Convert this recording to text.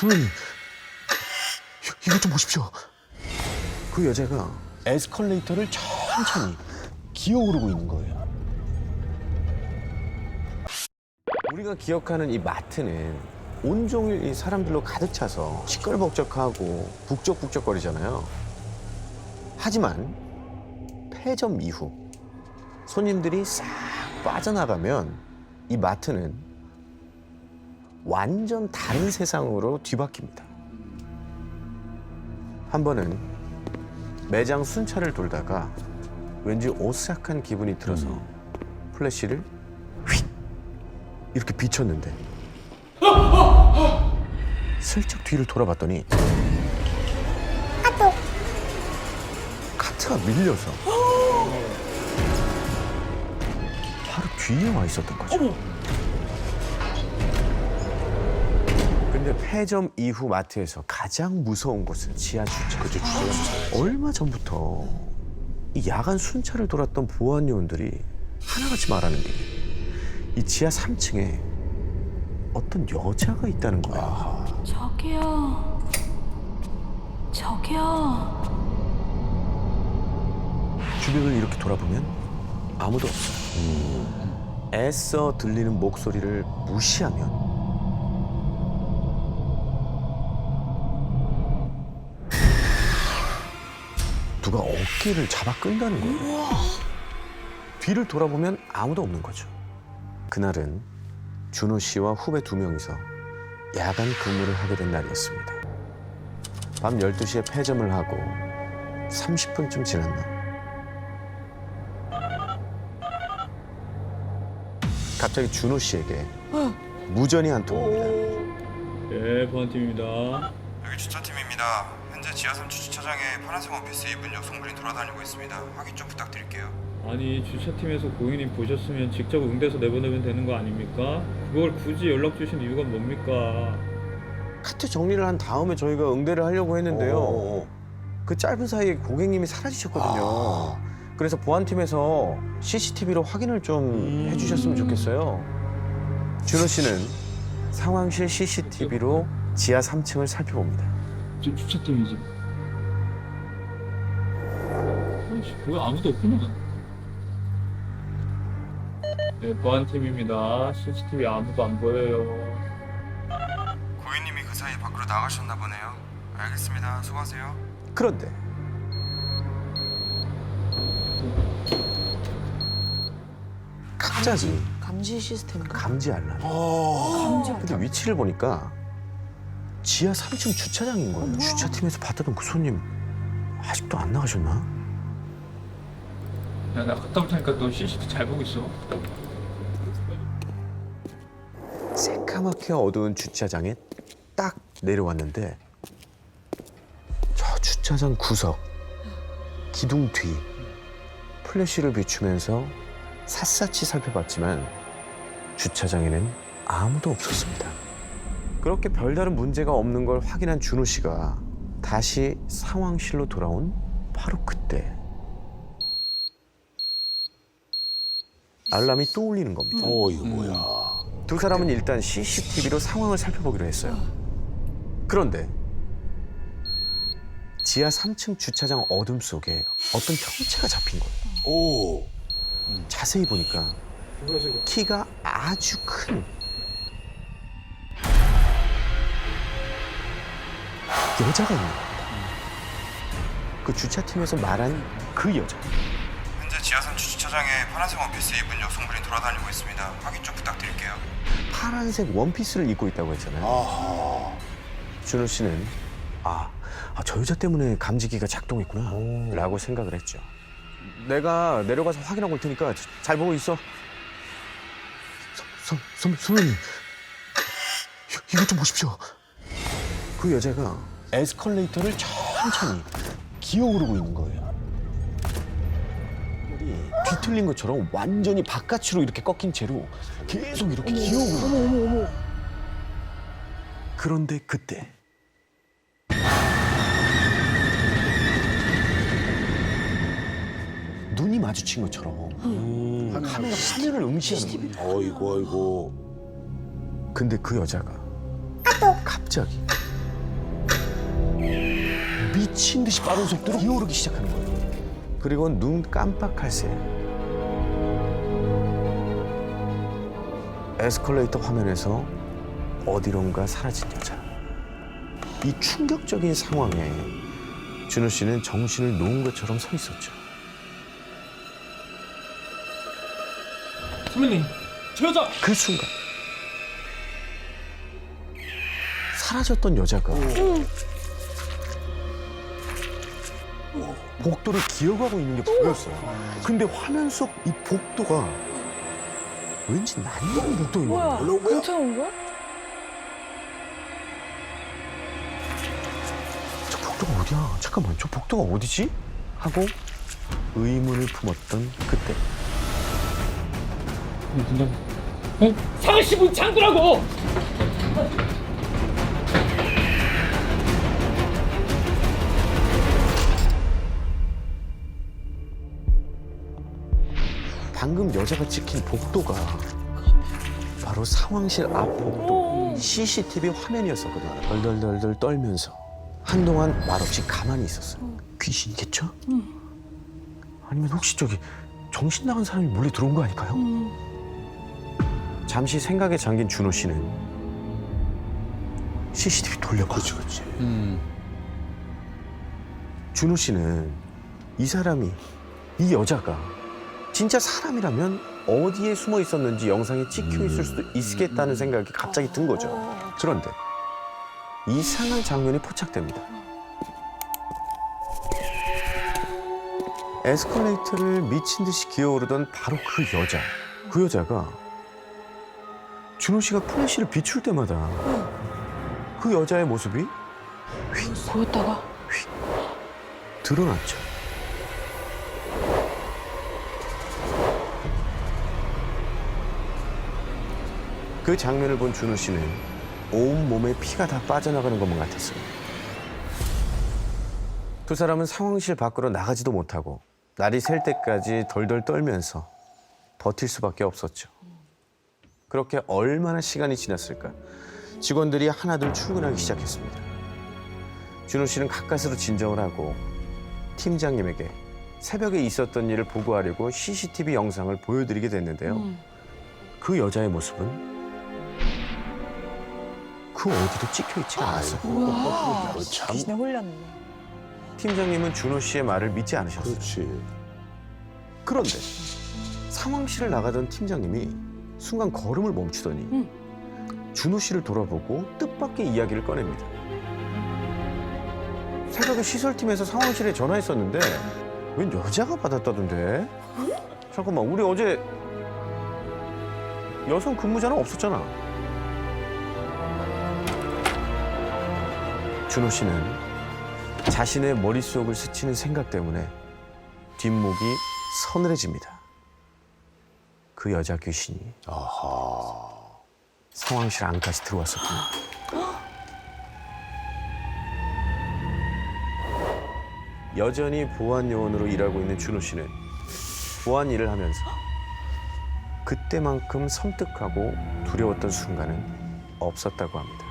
선배님, 이것 좀 보십시오. 그 여자가 에스컬레이터를 천천히 기어오르고 있는 거예요. 우리가 기억하는 이 마트는 온종일 이 사람들로 가득 차서 시끌벅적하고 북적북적거리잖아요. 하지만 폐점 이후 손님들이 싹 빠져나가면 이 마트는 완전 다른 세상으로 뒤바뀝니다. 한 번은 매장 순찰을 돌다가 왠지 오싹한 기분이 들어서 플래시를 휙 이렇게 비췄는데 슬쩍 뒤를 돌아봤더니 카트가 밀려서 바로 뒤에 와 있었던 거죠. 근데 폐점 이후 마트에서 가장 무서운 곳은 지하 주차. 그죠, 주차. 얼마 전부터 이 야간 순찰을 돌았던 보안 요원들이 하나같이 말하는 게 이 지하 3층에 어떤 여자가 있다는 거예요. 저기요. 저기요. 주변을 이렇게 돌아보면 아무도 없어요. 애써 들리는 목소리를 무시하면 누가 어깨를 잡아 끈다는 거예요. 뒤를 돌아보면 아무도 없는 거죠. 그날은 준호 씨와 후배 2명이서 야간 근무를 하게 된 날이었습니다. 밤 12시에 폐점을 하고 30분쯤 지났나 갑자기 준호 씨에게 무전이 한 통입니다. 네, 보안팀입니다. 여기 주차팀입니다. 현재 지하 3층 주차장에 파란색 원피스 입은 여성분이 돌아다니고 있습니다. 확인 좀 부탁드릴게요. 아니, 주차팀에서 고객님 보셨으면 직접 응대서 내보내면 되는 거 아닙니까? 그걸 굳이 연락 주신 이유가 뭡니까? 카트 정리를 한 다음에 저희가 응대를 하려고 했는데요. 그 짧은 사이에 고객님이 사라지셨거든요. 그래서 보안팀에서 CCTV로 확인을 좀 해주셨으면 좋겠어요. 준호 씨는 상황실 CCTV로 지하 3층을 살펴봅니다. 저 주차팀이지. 아이씨, 왜 아무도 없구나. 네, 보안팀입니다. CCTV 아무도 안 보여요. 고객님이 그 사이에 밖으로 나가셨나 보네요. 알겠습니다. 수고하세요. 그런데 갑자기 감지 시스템인가? 감지 알람. 근데 위치를 보니까 지하 3층 주차장인 거예요. 주차팀에서 봤다던 그 손님 아직도 안 나가셨나? 야, 나 갔다 올 테니까 너 CCTV 잘 보고 있어. 새까맣게 어두운 주차장에 딱 내려왔는데 저 주차장 구석 기둥 뒤 플래시를 비추면서 샅샅이 살펴봤지만 주차장에는 아무도 없었습니다. 그렇게 별다른 문제가 없는 걸 확인한 준호 씨가 다시 상황실로 돌아온 바로 그때 알람이 또 울리는 겁니다. 이거 뭐야? 두 사람은 일단 CCTV로 상황을 살펴보기로 했어요. 그런데 지하 3층 주차장 어둠 속에 어떤 형체가 잡힌 거예요. 오. 자세히 보니까 키가 아주 큰 여자가 있는 겁니다. 그 주차팀에서 말한 그 여자. 현재 지하 3층 주차장에 파란색 원피스 입은 여성분이 돌아다니고 있습니다. 확인 좀 부탁드릴게요. 파란색 원피스를 입고 있다고 했잖아요. 아하. 준호 씨는 저 여자 때문에 감지기가 작동했구나 라고 생각을 했죠. 내가 내려가서 확인하고 올 테니까 잘 보고 있어. 선배님, 이것 좀 보십시오. 그 여자가 에스컬레이터를 천천히 기어오르고 있는 거예요. 뒤틀린 것처럼 완전히 바깥으로 이렇게 꺾인 채로 계속 이렇게 기어오르는 거예요. 그런데 그때 눈이 마주친 것처럼 카메라 화면을 응시하는 거예요. 어이구. 근데 그 여자가 갑자기 미친 듯이 빠른 속도로 기어오르기 시작하는 거예요. 그리고 눈 깜빡할 새 에스컬레이터 화면에서 어디론가 사라진 여자. 이 충격적인 상황에 준호 씨는 정신을 놓은 것처럼 서 있었죠. 선배님, 저 여자! 그 순간 사라졌던 여자가 복도를 기어가고 있는 게 보였어요. 근데 화면 속 이 복도가 왠지 난리난 복도인 거예요. 뭐야? 경찰 온 거야? 저 복도가 어디야? 잠깐만, 저 복도가 어디지? 하고 의문을 품었던 그때 상씨 문 잠그라고! 방금 여자가 찍힌 복도가 바로 상황실 앞 복도 CCTV 화면이었었거든요. 덜덜덜덜 떨면서 한동안 말없이 가만히 있었어요. 귀신이겠죠? 아니면 혹시 저기 정신 나간 사람이 몰래 들어온 거 아닐까요? 잠시 생각에 잠긴 준호 씨는 CCTV 돌려봐. 그렇지. 준호 씨는 이 사람이, 이 여자가 진짜 사람이라면 어디에 숨어 있었는지 영상에 찍혀 있을 수도 있겠다는 생각이 갑자기 든 거죠. 그런데 이상한 장면이 포착됩니다. 에스컬레이터를 미친 듯이 기어오르던 바로 그 여자. 그 여자가 준호 씨가 플래시를 비출 때마다 그 여자의 모습이 보였다가? 드러났죠. 그 장면을 본 준호 씨는 온 몸에 피가 다 빠져나가는 것만 같았습니다. 두 사람은 상황실 밖으로 나가지도 못하고 날이 셀 때까지 덜덜 떨면서 버틸 수밖에 없었죠. 그렇게 얼마나 시간이 지났을까? 직원들이 하나둘 출근하기 시작했습니다. 준호 씨는 가까스로 진정을 하고 팀장님에게 새벽에 있었던 일을 보고하려고 CCTV 영상을 보여드리게 됐는데요. 그 여자의 모습은 그 어디도 찍혀 있지가 않았어요. 참. 귀신에 홀렸네. 팀장님은 준호 씨의 말을 믿지 않으셨어요. 그렇지. 그런데 상황실을 나가던 팀장님이 순간 걸음을 멈추더니 준호 씨를 돌아보고 뜻밖의 이야기를 꺼냅니다. 새벽에 시설팀에서 상황실에 전화했었는데 웬 여자가 받았다던데? 잠깐만, 우리 어제 여성 근무자는 없었잖아. 준호 씨는 자신의 머릿속을 스치는 생각 때문에 뒷목이 서늘해집니다. 그 여자 귀신이 아하. 상황실 안까지 들어왔었군요. 여전히 보안 요원으로 일하고 있는 준호 씨는 보안 일을 하면서 그때만큼 섬뜩하고 두려웠던 순간은 없었다고 합니다.